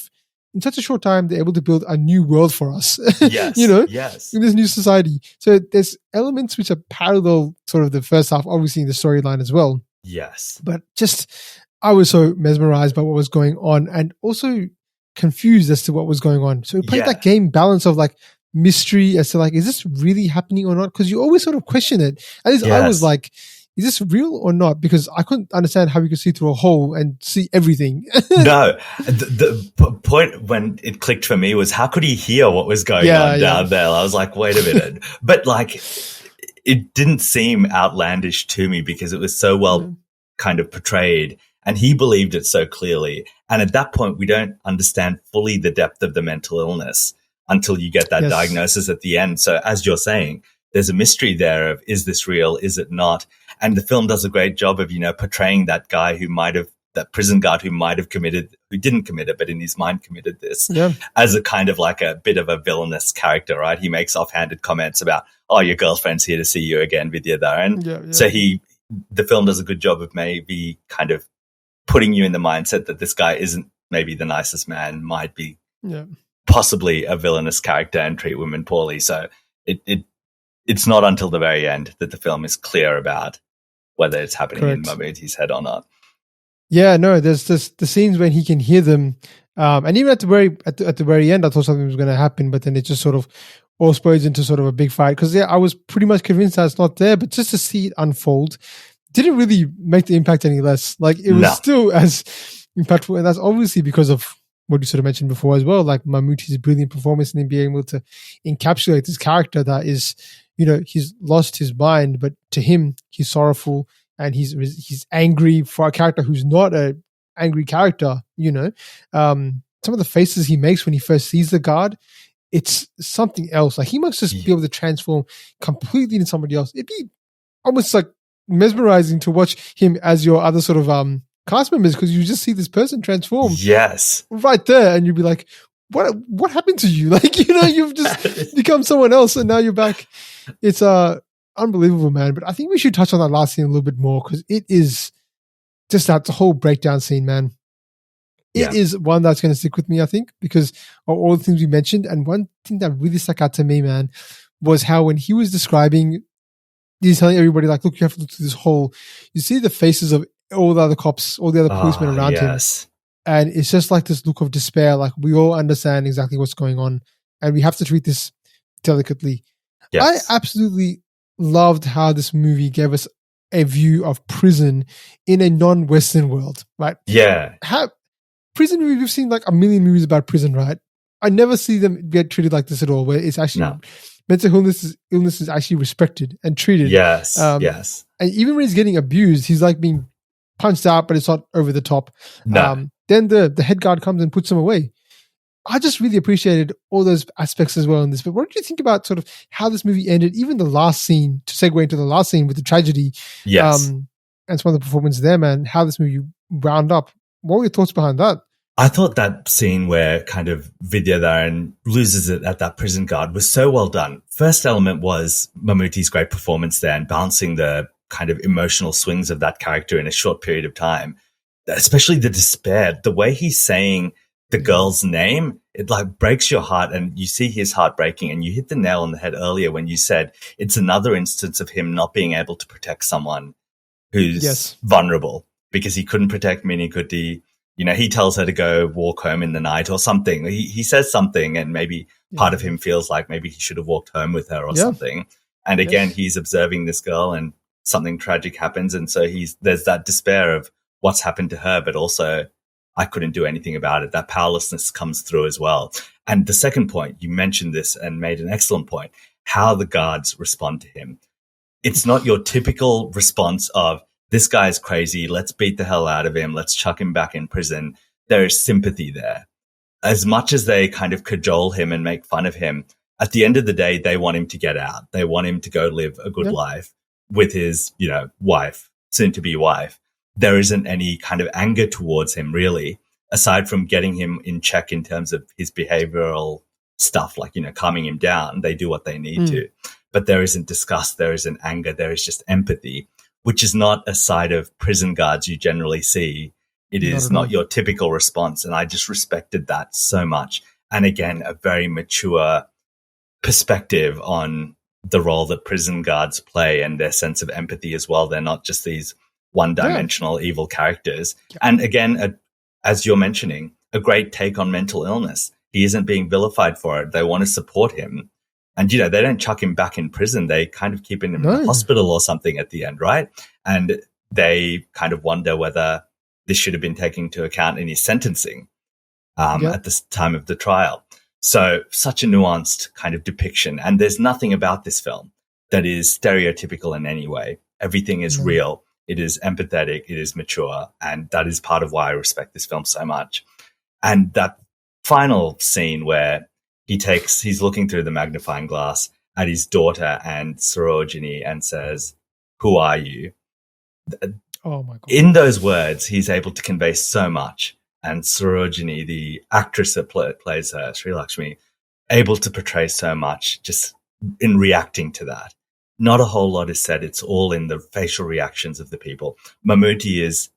in such a short time, they're able to build a new world for us. Yes, yes. In this new society. So there's elements which are parallel, sort of the first half, obviously in the storyline as well. Yes. But just, I was so mesmerized by what was going on, and also confused as to what was going on. So we played that game balance of like mystery as to like, is this really happening or not? Because you always sort of question it. At least I was like, is this real or not? Because I couldn't understand how you could see through a hole and see everything. No, the point when it clicked for me was, how could he hear what was going on down there? I was like, wait a minute. But like, it didn't seem outlandish to me because it was so well kind of portrayed, and he believed it so clearly. And at that point, we don't understand fully the depth of the mental illness until you get that diagnosis at the end. So as you're saying, there's a mystery there of, is this real? Is it not? And the film does a great job of, portraying that guy that prison guard who didn't commit it, but in his mind committed this, as a kind of like a bit of a villainous character, right? He makes offhanded comments about, oh, your girlfriend's here to see you again, Vidyadharan. So the film does a good job of maybe kind of putting you in the mindset that this guy isn't maybe the nicest man, might be possibly a villainous character and treat women poorly. So it's not until the very end that the film is clear about whether it's happening in Mammootty's head or not. Yeah, no, there's just the scenes when he can hear them, and even at the very end, I thought something was going to happen, but then it just sort of all explodes into sort of a big fight. Because I was pretty much convinced that it's not there, but just to see it unfold didn't really make the impact any less. Like, it was still as impactful, and that's obviously because of what you sort of mentioned before as well, like Mammootty's brilliant performance and him being able to encapsulate this character that is, he's lost his mind, but to him, he's sorrowful and he's angry for a character who's not an angry character, Some of the faces he makes when he first sees the guard, it's something else. Like, he must just be able to transform completely into somebody else. It'd be almost like mesmerizing to watch him as your other sort of cast members, because you just see this person transform right there, and you'd be like, what happened to you? Like, you've just become someone else, and now you're back. It's unbelievable, man. But I think we should touch on that last scene a little bit more, because it is just that whole breakdown scene, man. It is one that's going to stick with me, I think, because of all the things we mentioned. And one thing that really stuck out to me, man, was how when he was describing, he's telling everybody, like, look, you have to look through this hole. You see the faces of all the other cops, all the other policemen around him. And it's just like this look of despair. Like, we all understand exactly what's going on, and we have to treat this delicately. I absolutely loved how this movie gave us a view of prison in a non-Western world, right? Yeah. Prison movies, we've seen like a million movies about prison, right? I never see them get treated like this at all, where it's actually mental illness is actually respected and treated. Yes. And even when he's getting abused, he's like being punched out, but it's not over the top. Then the head guard comes and puts him away. I just really appreciated all those aspects as well in this. But what did you think about sort of how this movie ended? Even the last scene, to segue into the last scene with the tragedy, and some of the performance there, man, how this movie wound up. What were your thoughts behind that? I thought that scene where kind of Vidyadharan loses it at that prison guard was so well done. First element was Mammootty's great performance there and balancing the kind of emotional swings of that character in a short period of time, especially the despair. The way he's saying the girl's name, it like breaks your heart, and you see his heart breaking. And you hit the nail on the head earlier when you said it's another instance of him not being able to protect someone who's vulnerable, because he couldn't protect Minikutti. He tells her to go walk home in the night or something. He says something, and maybe part of him feels like maybe he should have walked home with her or something. And again, he's observing this girl, and something tragic happens. And so there's that despair of what's happened to her, but also I couldn't do anything about it. That powerlessness comes through as well. And the second point, you mentioned this and made an excellent point, how the guards respond to him. It's not your typical response of, this guy's crazy, let's beat the hell out of him, let's chuck him back in prison. There is sympathy there. As much as they kind of cajole him and make fun of him, at the end of the day, they want him to get out. They want him to go live a good life with his, wife, soon-to-be wife. There isn't any kind of anger towards him, really, aside from getting him in check in terms of his behavioral stuff, like, calming him down. They do what they need to. But there isn't disgust, there isn't anger, there is just empathy, which is not a side of prison guards you generally see It Not is at all. not your typical response. And I just respected that so much. And again, a very mature perspective on the role that prison guards play and their sense of empathy as well. They're not just these one-dimensional evil characters. Yeah. And again, as you're mentioning, a great take on mental illness. He isn't being vilified for it. They want to support him. And, they don't chuck him back in prison. They kind of keep him in a hospital or something at the end, right? And they kind of wonder whether this should have been taken into account in his sentencing at the time of the trial. So such a nuanced kind of depiction. And there's nothing about this film that is stereotypical in any way. Everything is real. It is empathetic. It is mature. And that is part of why I respect this film so much. And that final scene where he's looking through the magnifying glass at his daughter and Sarojini and says, "Who are you?" Oh my God. In those words, he's able to convey so much. And Sarojini, the actress that plays her, Sreelakshmi, able to portray so much just in reacting to that. Not a whole lot is said. It's all in the facial reactions of the people. Mammooty is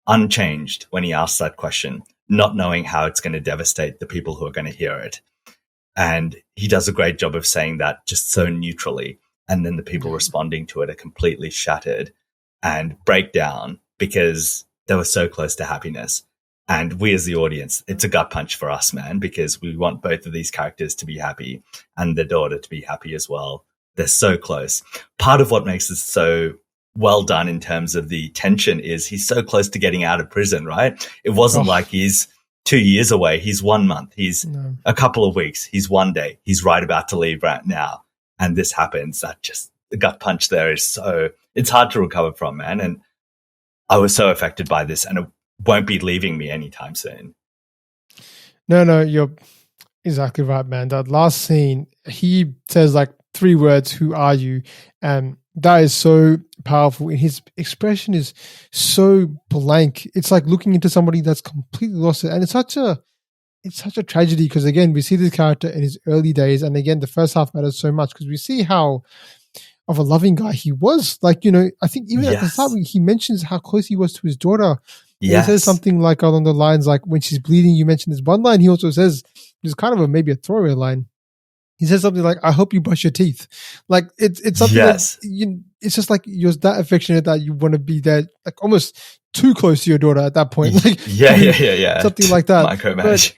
unchanged when he asks that question, not knowing how it's going to devastate the people who are going to hear it. And he does a great job of saying that just so neutrally. And then the people responding to it are completely shattered and break down because they were so close to happiness. And we as the audience, it's a gut punch for us, man, because we want both of these characters to be happy and the daughter to be happy as well. They're so close. Part of what makes it so well done in terms of the tension is he's so close to getting out of prison, right? It wasn't like he's 2 years away. He's 1 month. He's a couple of weeks. He's 1 day. He's right about to leave right now. And this happens. That just, the gut punch there is it's hard to recover from, man. And I was so affected by this, and it won't be leaving me anytime soon. No, you're exactly right, man. That last scene, he says like 3 words, "Who are you?" And that is so powerful. And his expression is so blank. It's like looking into somebody that's completely lost it. And it's such a tragedy because, again, we see this character in his early days. And again, the first half matters so much because we see how of a loving guy he was. Like, I think even at the start, he mentions how close he was to his daughter. Yes. He says something like along the lines, like when she's bleeding, you mentioned this one line. He also says, it's kind of maybe a throwaway line. He says something like, "I hope you brush your teeth." Like it's something that it's just like you're that affectionate that you want to be there, like almost too close to your daughter at that point. Like something like that. Micromanaging.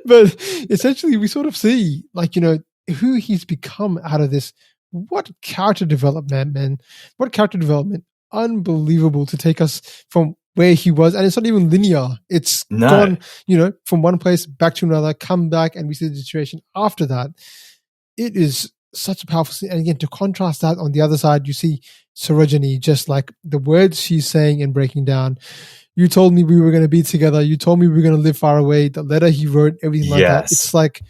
But essentially we sort of see like, who he's become out of this. What character development, man. What character development. Unbelievable to take us from where he was. And it's not even linear. It's gone, from one place back to another, come back, and we see the situation after that. It is such a powerful scene. And again, to contrast that, on the other side, you see Sarojini, just like the words she's saying and breaking down. "You told me we were going to be together. You told me we were going to live far away." The letter he wrote, everything like that. It's like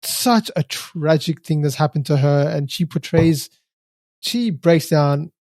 such a tragic thing that's happened to her. And she breaks down.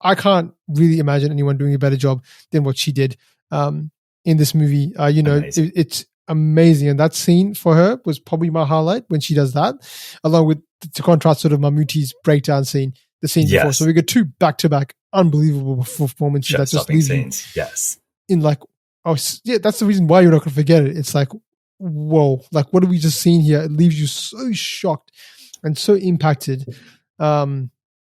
I can't really imagine anyone doing a better job than what she did in this movie. It's amazing. And that scene for her was probably my highlight when she does that, along with, to contrast, sort of Mammootty's breakdown scene, the scene before. So we got 2 back-to-back unbelievable performances that just leave scenes. Yes. In like, that's the reason why you're not going to forget it. It's like, whoa, like what have we just seen here? It leaves you so shocked and so impacted.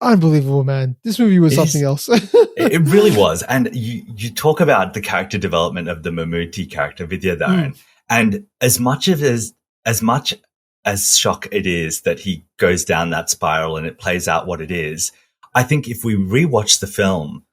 Unbelievable, man. This movie was something else. It really was. And you talk about the character development of the Mammooty character, Vidyadharan. And as much as shock it is that he goes down that spiral and it plays out what it is, I think if we rewatch the film,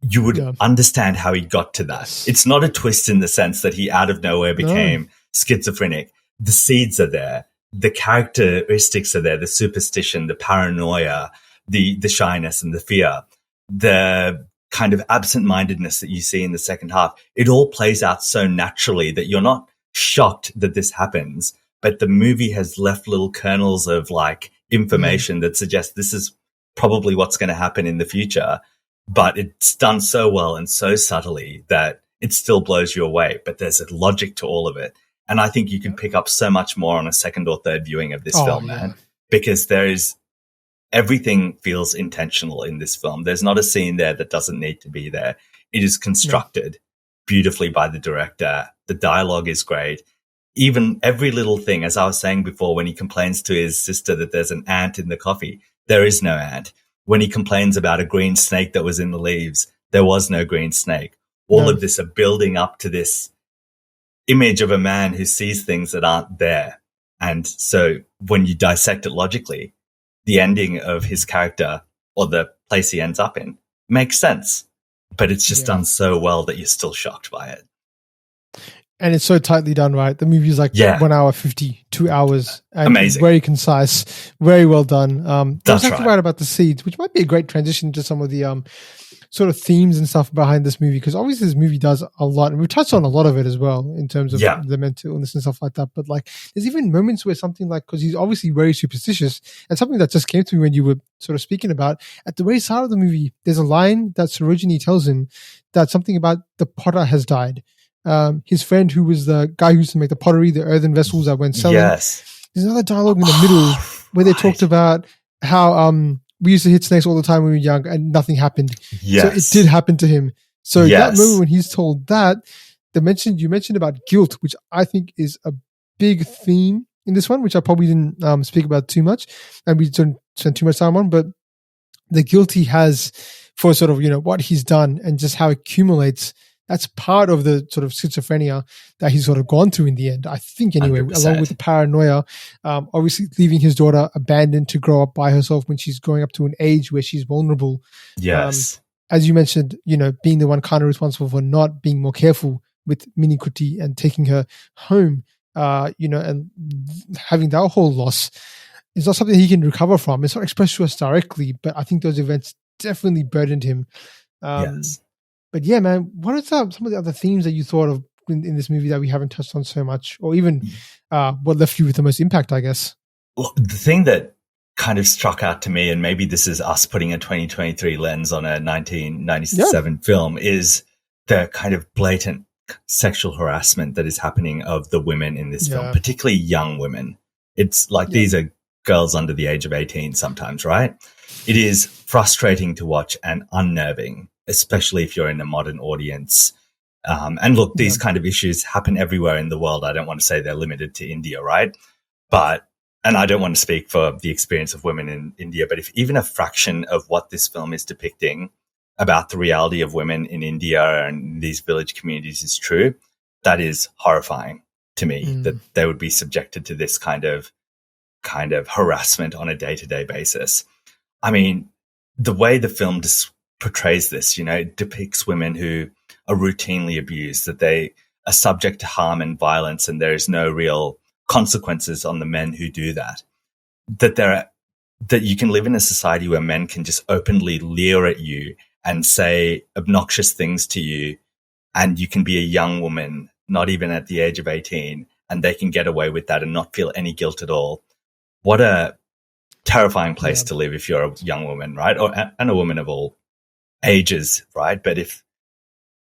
you would understand how he got to that. It's not a twist in the sense that he out of nowhere became schizophrenic. The seeds are there. The characteristics are there. The superstition, the paranoia, the shyness and the fear, the kind of absent-mindedness that you see in the second half. It all plays out so naturally that you're not shocked that this happens, but the movie has left little kernels of like information that suggests this is probably what's going to happen in the future. But it's done so well and so subtly that it still blows you away. But there's a logic to all of it. And I think you can pick up so much more on a second or third viewing of this film, man, because everything feels intentional in this film. There's not a scene there that doesn't need to be there. It is constructed beautifully by the director. The dialogue is great. Even every little thing, as I was saying before, when he complains to his sister that there's an ant in the coffee, there is no ant. When he complains about a green snake that was in the leaves, there was no green snake. All of this are building up to this image of a man who sees things that aren't there. And so when you dissect it logically, the ending of his character or the place he ends up in makes sense. But it's just done so well that you're still shocked by it. And it's so tightly done, right? The movie is like 1 hour 50, 2 hours. And amazing. Very concise, very well done. That's right about the seeds, which might be a great transition to some of the sort of themes and stuff behind this movie, because obviously this movie does a lot, and we've touched on a lot of it as well in terms of the mental illness and stuff like that. But like, there's even moments where something like, because he's obviously very superstitious, and something that just came to me when you were sort of speaking about, at the very start of the movie, there's a line that Sarojini tells him that something about the potter has died. His friend who was the guy who used to make the pottery, the earthen vessels that went selling. Yes. There's another dialogue in the middle where they talked about how we used to hit snakes all the time when we were young and nothing happened. Yes. So it did happen to him. So that moment when he's told that, you mentioned about guilt, which I think is a big theme in this one, which I probably didn't speak about too much and we didn't spend too much time on, but the guilt he has for sort of, what he's done and just how it accumulates. That's part of the sort of schizophrenia that he's sort of gone through in the end, I think, anyway, 100%. Along with the paranoia, obviously leaving his daughter abandoned to grow up by herself when she's growing up to an age where she's vulnerable. Yes. As you mentioned, being the one kind of responsible for not being more careful with Minikuti and taking her home, and having that whole loss is not something he can recover from. It's not expressed to us directly, but I think those events definitely burdened him. Yes. But yeah, man, what are some of the other themes that you thought of in this movie that we haven't touched on so much, or even what left you with the most impact, I guess? Well, the thing that kind of struck out to me, and maybe this is us putting a 2023 lens on a 1997 film, is the kind of blatant sexual harassment that is happening of the women in this film, particularly young women. It's like these are girls under the age of 18 sometimes, right? It is frustrating to watch and unnerving, especially if you're in a modern audience. And look, these kind of issues happen everywhere in the world. I don't want to say they're limited to India, right? And I don't want to speak for the experience of women in India, but if even a fraction of what this film is depicting about the reality of women in India and these village communities is true, that is horrifying to me, that they would be subjected to this kind of harassment on a day-to-day basis. I mean, the way the film portrays this, it depicts women who are routinely abused, that they are subject to harm and violence, and there is no real consequences on the men who do that. That you can live in a society where men can just openly leer at you and say obnoxious things to you, and you can be a young woman, not even at the age of 18, and they can get away with that and not feel any guilt at all. What a terrifying place to live if you're a young woman, right? And a woman of all ages, right? But if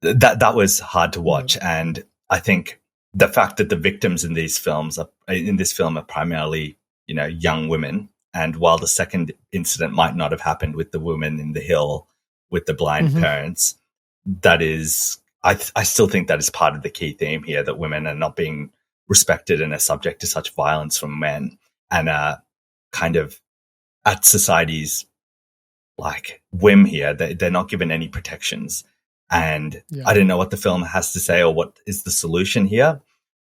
that was hard to watch, and I think the fact that the victims in this film are primarily, young women, and while the second incident might not have happened with the woman in the hill with the blind parents, that is, I still think that is part of the key theme here, that women are not being respected and are subject to such violence from men, and kind of at society's like whim here. They're not given any protections. And I don't know what the film has to say or what is the solution here,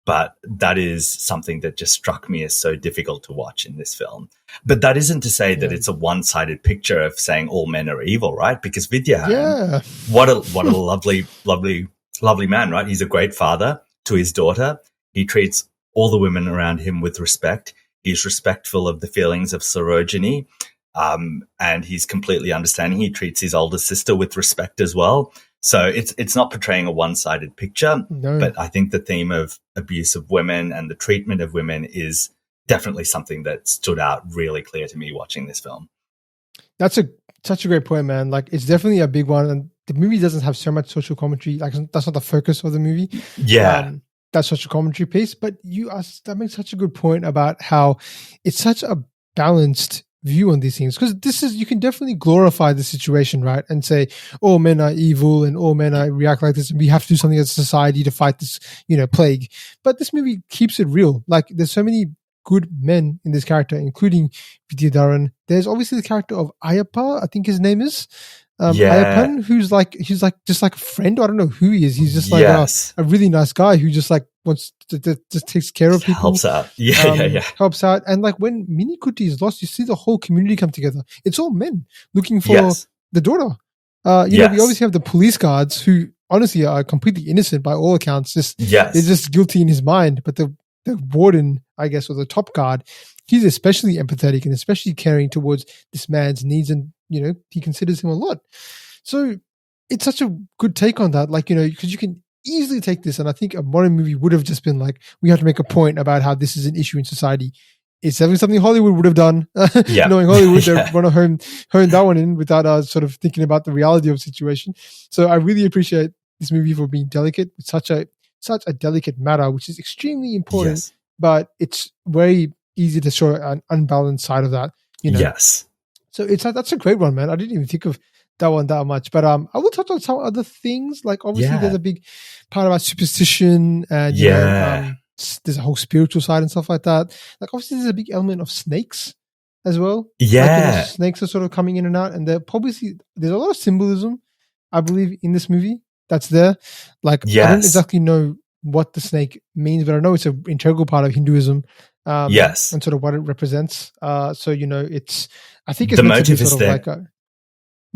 but that is something that just struck me as so difficult to watch in this film. But that isn't to say that it's a one-sided picture of saying all men are evil, right? Because Vidyadharan, what a lovely, lovely, lovely man, right? He's a great father to his daughter. He treats all the women around him with respect. He's respectful of the feelings of Sarojini, and he's completely understanding. He treats his older sister with respect as well. So it's not portraying a one-sided picture, but I think the theme of abuse of women and the treatment of women is definitely something that stood out really clear to me watching this film. That's such a great point, man. Like, it's definitely a big one, and the movie doesn't have so much social commentary. Like, that's not the focus of the movie. That social commentary piece. But that makes such a good point about how it's such a balanced view on these things, because you can definitely glorify the situation, right, and say all men are evil and all men react like this, and we have to do something as a society to fight this, plague. But this movie keeps it real. Like, there's so many good men in this character, including Vidyadharan. There's obviously the character of Ayappa, I think his name is. Ayappan, he's like just like a friend. I don't know who he is. He's just like a really nice guy who just like wants to just takes care of people. Helps out. Helps out. And like when Minikutti is lost, you see the whole community come together. It's all men looking for the daughter. We obviously have the police guards who honestly are completely innocent by all accounts. They're just guilty in his mind. But the warden, I guess, or the top guard, he's especially empathetic and especially caring towards this man's needs, and he considers him a lot. So it's such a good take on that, like, because you can easily take this, and I think a modern movie would have just been like, we have to make a point about how this is an issue in society. It's definitely something Hollywood would have done. Knowing Hollywood, they want to hone that one in without sort of thinking about the reality of the situation. So I really appreciate this movie for being delicate with such a delicate matter, which is extremely important, but it's very easy to show an unbalanced side of that. Yes. So that's a great one, man. I didn't even think of that one that much, but I will touch on some other things. Like obviously, there's a big part about superstition, and there's a whole spiritual side and stuff like that. Like obviously, there's a big element of snakes as well. Yeah, like, snakes are sort of coming in and out, and there's a lot of symbolism, I believe, in this movie that's there. Like I don't exactly know what the snake means, but I know it's an integral part of Hinduism. And sort of what it represents. So I think it's the motive is there. Like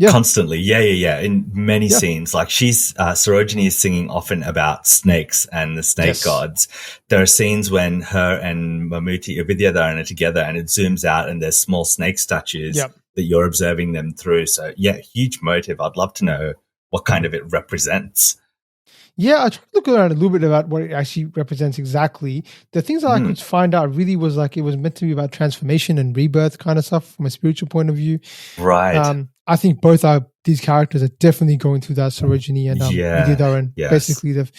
constantly. In many scenes, like Sarojini is singing often about snakes and the snake gods. There are scenes when her and Mammoootty or Vidyadharan are together, and it zooms out and there's small snake statues that you're observing them through. So huge motive. I'd love to know what kind of it represents. Yeah, I tried to look around a little bit about what it actually represents exactly. The things that I could find out really was like it was meant to be about transformation and rebirth kind of stuff from a spiritual point of view. Right. I think both these characters are definitely going through that, Sarojini and Vidyadharan. Basically, they've,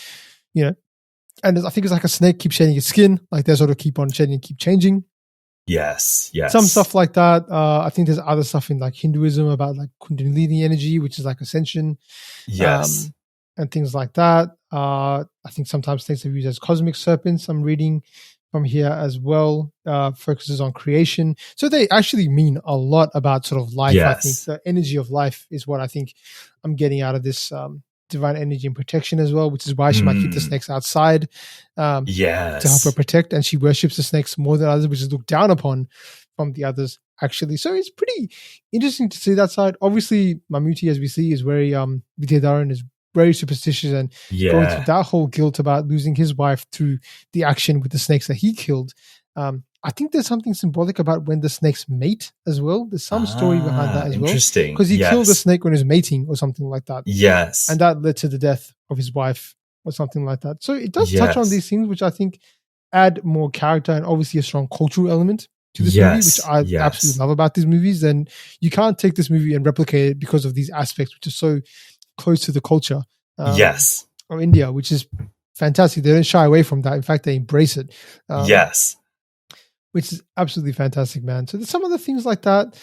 and I think it's like a snake keeps shedding its skin, like they sort of keep on shedding and keep changing. Yes. Some stuff like that. I think there's other stuff in like Hinduism about like Kundalini energy, which is like ascension. Yes. And things like that. I think sometimes snakes are used as cosmic serpents. I'm reading from here as well. Focuses on creation. So they actually mean a lot about sort of life. Yes. I think the energy of life is what I think I'm getting out of this divine energy and protection as well, which is why she might keep the snakes outside to help her protect. And she worships the snakes more than others, which is looked down upon from the others, actually. So it's pretty interesting to see that side. Obviously, Mammoootty, as we see, is very Vidyadharan is very superstitious and going through that whole guilt about losing his wife through the action with the snakes that he killed. I think there's something symbolic about when the snakes mate as well. There's some story behind that as well. Interesting. Because he killed the snake when he was mating or something like that. Yes. And that led to the death of his wife or something like that. So it does touch on these things, which I think add more character and obviously a strong cultural element to this movie, which I absolutely love about these movies. And you can't take this movie and replicate it because of these aspects, which are so close to the culture of India, which is fantastic. They don't shy away from that. In fact, they embrace it. Which is absolutely fantastic, man. So there's some other things like that.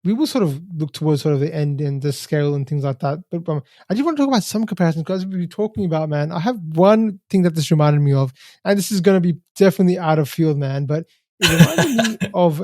We will sort of look towards sort of the end and the scale and things like that. But I just want to talk about some comparisons because we've been talking about, man, I have one thing that this reminded me of, and this is going to be definitely out of field, man, but it reminded me of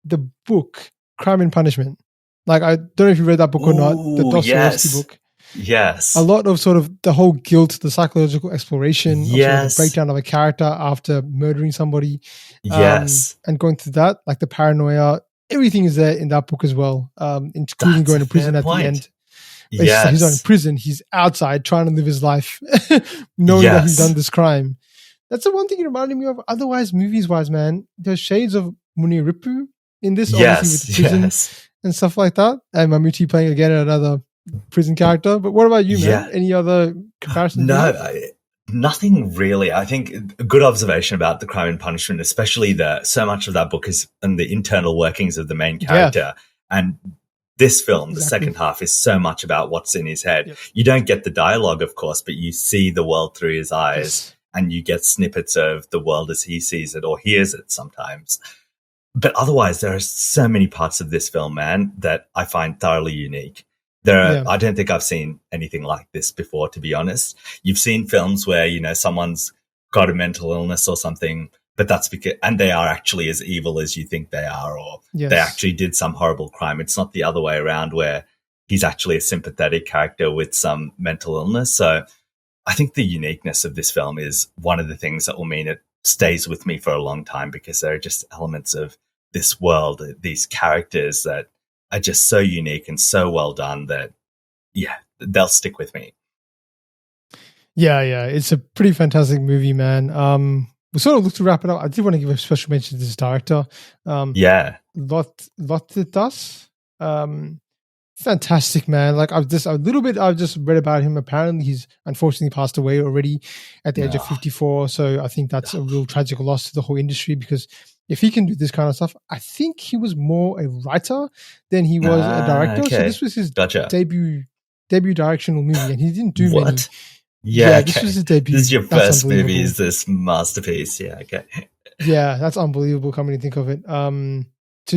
the book, Crime and Punishment. Like, I don't know if you read that book or not, the Dostoevsky book. Yes. A lot of sort of the whole guilt, the psychological exploration, of sort of the breakdown of a character after murdering somebody. And going through that, like the paranoia, everything is there in that book as well, including going to prison at the end. He's not in prison, he's outside trying to live his life, knowing that he's done this crime. That's the one thing it reminded me of. Otherwise, movies-wise, man, there's shades of Muniripu in this, obviously with the prison and stuff like that. And Mammoootty playing again another prison character. But what about you, man? Any other comparisons? No, nothing really. I think a good observation about the Crime and Punishment, especially so much of that book is on the internal workings of the main character. And this film, the second half, is so much about what's in his head. You don't get the dialogue, of course, but you see the world through his eyes and you get snippets of the world as he sees it or hears it sometimes. but otherwise, there are so many parts of this film, man, that I find thoroughly unique. I don't think I've seen anything like this before, to be honest. You've seen films where, someone's got a mental illness or something, but that's because, and they are actually as evil as you think they are, or they actually did some horrible crime. It's not the other way around where he's actually a sympathetic character with some mental illness. So I think the uniqueness of this film is one of the things that will mean it stays with me for a long time, because there are just elements of this world, these characters that are just so unique and so well done that, they'll stick with me. Yeah. It's a pretty fantastic movie, man. We sort of look to wrap it up. I did want to give a special mention to this director. Lohithadas. Fantastic, man. Like I've just read about him. Apparently he's unfortunately passed away already at the age of 54. So I think that's a real tragic loss to the whole industry, because if he can do this kind of stuff, I think he was more a writer than he was a director. Okay. So this was his debut directional movie, and he didn't do many. Yeah, this was his debut. This is your first movie, is this masterpiece. Yeah, okay. Yeah, that's unbelievable coming to think of it. To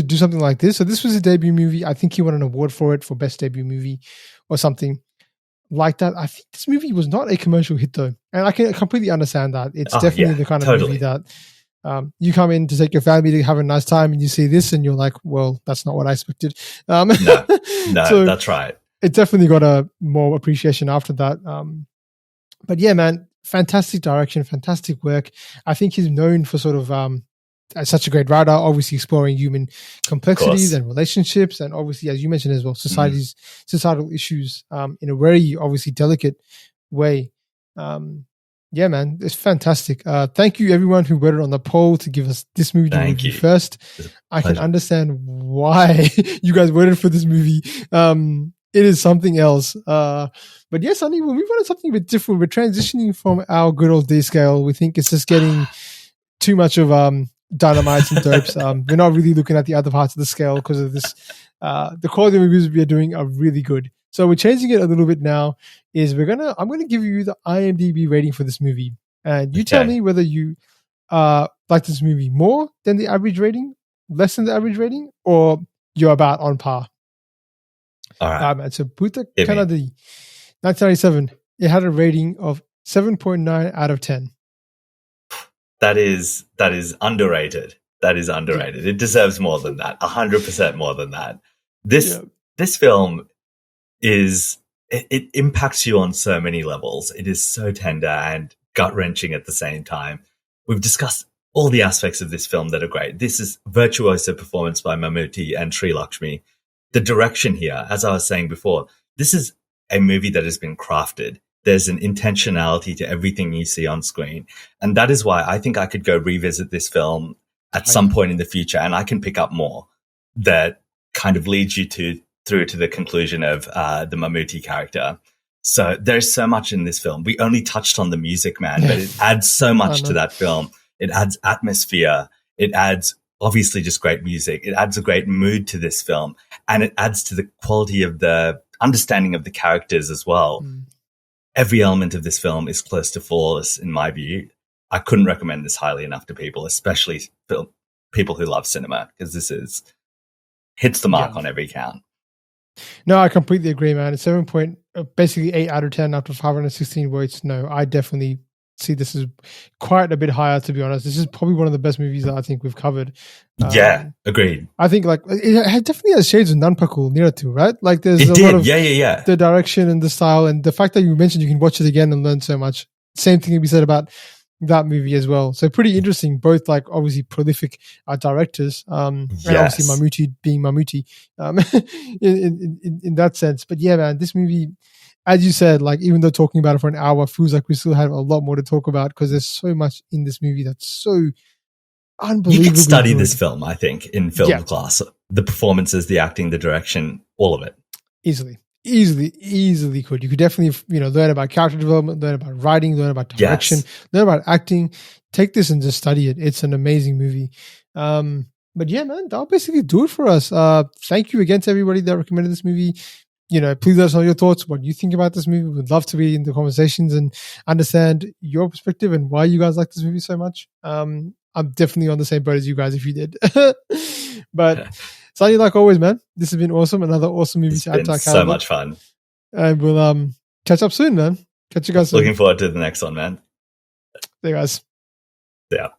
do something like this. So this was a debut movie. I think he won an award for it, for best debut movie or something like that. I think this movie was not a commercial hit though. And I can completely understand that. It's definitely the kind of movie that you come in to take your family to have a nice time, and you see this and you're like, well, that's not what I expected. No, so that's right. It definitely got a more appreciation after that. But yeah, man, fantastic direction, fantastic work. I think he's known for sort of as such a great writer, obviously exploring human complexities and relationships, and obviously, as you mentioned as well, societal issues in a very obviously delicate way. Yeah, man, it's fantastic. Thank you everyone who voted on the poll to give us this movie to review first. I can understand why you guys voted for this movie. It is something else. But yes, Sunny, we'll move on to something a bit different. We're transitioning from our good old D scale. We think it's just getting too much of dynamites and dopes. We're not really looking at the other parts of the scale because of this. The quality of reviews we are doing are really good. So we're changing it a little bit now. I'm gonna give you the IMDb rating for this movie, and you tell me whether you like this movie more than the average rating, less than the average rating, or you're about on par. All right. Man, so Bhoothakkannadi, 1997. It had a rating of 7.9 out of 10. That is underrated. That is underrated. It deserves more than that. 100% more than that. This film it impacts you on so many levels. It is so tender and gut-wrenching at the same time. We've discussed all the aspects of this film that are great. This is virtuoso performance by Mammoootty and Sreelakshmi. The direction here, as I was saying before, this is a movie that has been crafted. There's an intentionality to everything you see on screen. And that is why I think I could go revisit this film at some point in the future, and I can pick up more that kind of leads you through to the conclusion of the Mammoootty character. So there's so much in this film. We only touched on the music, man, but it adds so much to that film. It adds atmosphere. It adds obviously just great music. It adds a great mood to this film, and it adds to the quality of the understanding of the characters as well. Every element of this film is close to flawless in my view. I couldn't recommend this highly enough to people, especially people who love cinema, because this hits the mark on every count. No, I completely agree, man. It's basically 8 out of 10 after 516 votes. No, I definitely see this is quite a bit higher, to be honest. This is probably one of the best movies that I think we've covered. Agreed. I think like it definitely has shades of Nanpakul near it too, right? Like there's lot of the direction and the style, and the fact that you mentioned you can watch it again and learn so much. Same thing can be said about that movie as well. So pretty interesting, both like obviously prolific directors, and obviously Mammoootty being Mammoootty in that sense. But yeah, man, this movie, as you said, like even though talking about it for an hour feels like we still have a lot more to talk about, because there's so much in this movie that's so unbelievable. You could study this film, I think, in film class. The performances, the acting, the direction, all of it. Easily could. You could definitely, learn about character development, learn about writing, learn about direction, learn about acting. Take this and just study it. It's an amazing movie. But yeah, man, that'll basically do it for us. Thank you again to everybody that recommended this movie. Please let us know your thoughts, what you think about this movie. We'd love to be in the conversations and understand your perspective and why you guys like this movie so much. I'm I'm definitely on the same boat as you guys if you did. But Sunny, like always, man, this has been awesome. Another awesome movie It's to add to been our so calendar. much fun. And we'll catch up soon, man. Catch you guys soon. Looking forward to the next one, man. See you guys. Yeah.